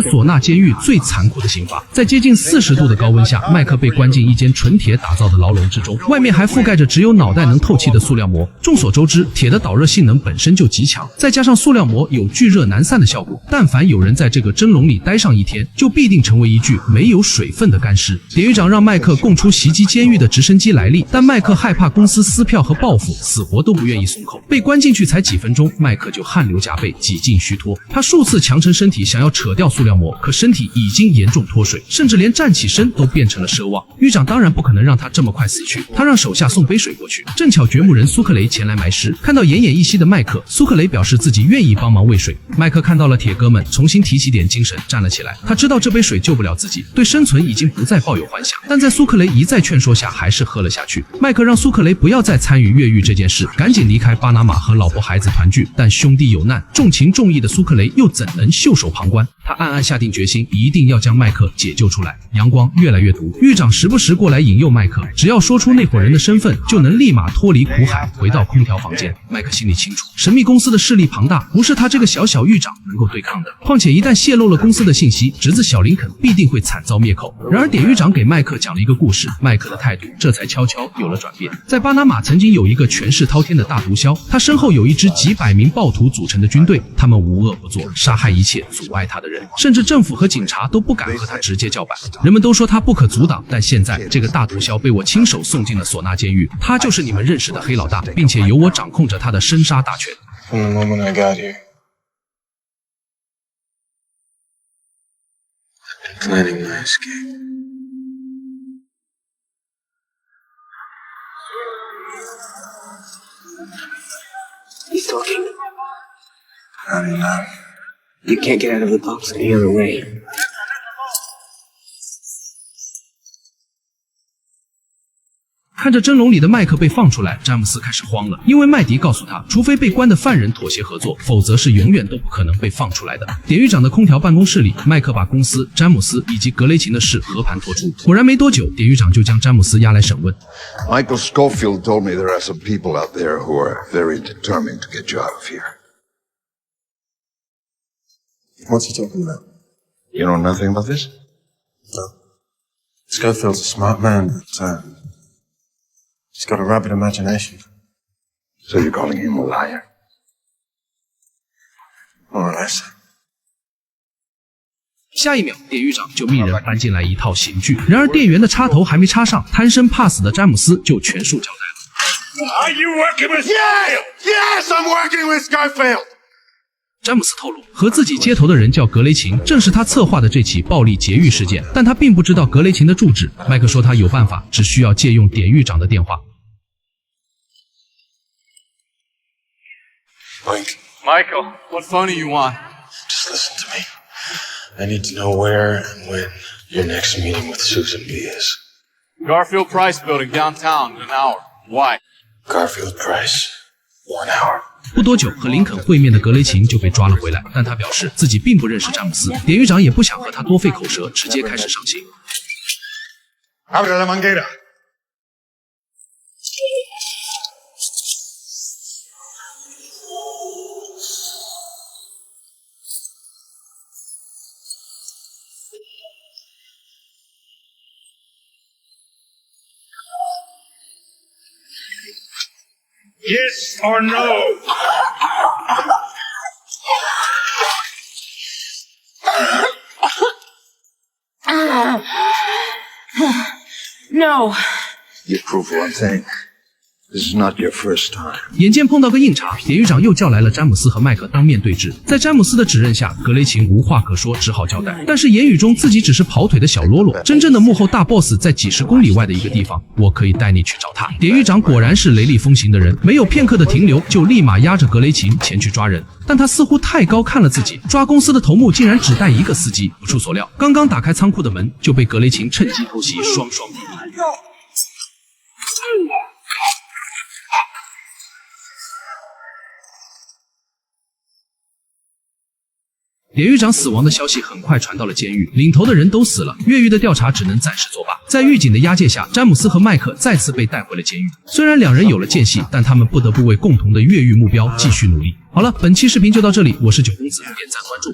是唢呐监狱最残酷的刑罚。在接近40度的高温下，麦克被关进一间纯铁打造的牢笼之中，外面还覆盖着只有脑袋能透气的塑料膜。众所周知，铁的导热性能本身就极强，再加上塑料膜有聚热难散的效果，但凡有人在这个蒸笼里待上一天，就必定成为一具没有水分的干尸。典狱长让麦克供出袭击监狱的直升机来历，但麦克害怕公司撕票和报复，死活都不愿意松口。被关进去才几分钟，麦克就汗流浃背，几近虚脱。他数次强撑身体想要扯掉塑料膜，可身体已经严重脱水，甚至连站起身都变成了奢望。狱长当然不可能让他这么快死去，他让手下送杯水过去。正巧掘墓人苏克雷前来埋尸，看到奄奄一息的麦克，苏克雷表示自己愿意帮忙喂水。麦克看到了铁哥们，重新提起点精神，站了起来。他知道这杯水救不了自己，对生存已经不再抱有幻想，但在苏克雷一再劝说下，还是喝了下去。麦克让苏克雷不要再参与越狱这件事，赶紧离开巴拿马和老婆孩子团聚。但兄弟有难，重情重义的苏克雷又怎能袖手旁观？他暗暗下定决心，一定要将麦克解救出来。阳光越来越毒，狱长时不时过来引诱麦克，只要说出那伙人的身份，就能立马脱离苦海，回到空调房间。麦克心里清楚，神秘公司的势力庞大，不是他这个小狱长能够对抗的。况且一旦泄露了公司的信息，侄子小林肯必定会惨遭灭口。然而典狱长给麦克讲了一个故事，麦克的态度这才悄悄有了转变。在巴拿马曾经有一个权势滔天的大毒枭，他身后有一支几百名暴徒组成的军队，他们无恶不作，杀害一切阻碍他的人，甚至政府和警察都不敢和他直接叫板。人们都说他不可阻挡，但现在这个大毒枭被我亲手送进了唢呐监狱，他就是你们认识的黑老大，并且由我掌控着他的生杀大权。From the moment I got here, I've been planning my escape. He's talking. How do you know? You can't get out of the box any other way. 看着蒸笼里的麦克被放出来，詹姆斯开始慌了，因为麦迪告诉他，除非被关的犯人妥协合作，否则是永远都不可能被放出来的。典狱长的空调办公室里，麦克把公司、詹姆斯以及格雷琴的事和盘托出。果然没多久，典狱长就将詹姆斯押来审问。Michael Schofield told me there are some people out there who are very determined to get you out of here. What's he talking about? You know nothing about this? No. Schofield's a smart man, but he's got a rapid imagination. So you're calling him a liar? More or less. 下一秒，典狱长就命人搬进来一套刑具，然而店员的插头还没插上，贪生怕死的詹姆斯就全数交代了。 Are you working with Schofield? Yes, I'm working with Schofield. 詹姆斯透露，和自己接头的人叫格雷琴，正是他策划的这起暴力劫狱事件，但他并不知道格雷琴的住址。麦克说他有办法，只需要借用典狱长的电话。 Michael, what phone are you on? Just listen to me. I need to know where and when your next meeting with Susan B. is. Garfield Price Building downtown in an hour. Why? Garfield Price. 1 hour. 不多久，和林肯会面的格雷琴就被抓了回来，但他表示自己并不认识詹姆斯。典狱长也不想和他多费口舌，直接开始上刑。 Abre la manguera. Yes or no? No. You prove one thing. This is not your first time. 眼见碰到个硬茬，典狱长又叫来了詹姆斯和麦克当面对质。在詹姆斯的指认下，格雷琴无话可说，只好交代。但是言语中自己只是跑腿的小喽啰，真正的幕后大 boss 在几十公里外的一个地方，我可以带你去找他。典狱长果然是雷厉风行的人，没有片刻的停留，就立马押着格雷琴前去抓人。但他似乎太高看了自己，抓公司的头目竟然只带一个司机。不出所料，刚刚打开仓库的门，就被格雷琴趁机偷袭，双双毙命。 典狱长死亡的消息很快传到了监狱，领头的人都死了，越狱的调查只能暂时作罢。在狱警的押解下，詹姆斯和麦克再次被带回了监狱。虽然两人有了间隙，但他们不得不为共同的越狱目标继续努力。好了，本期视频就到这里，我是九公子，点赞关注。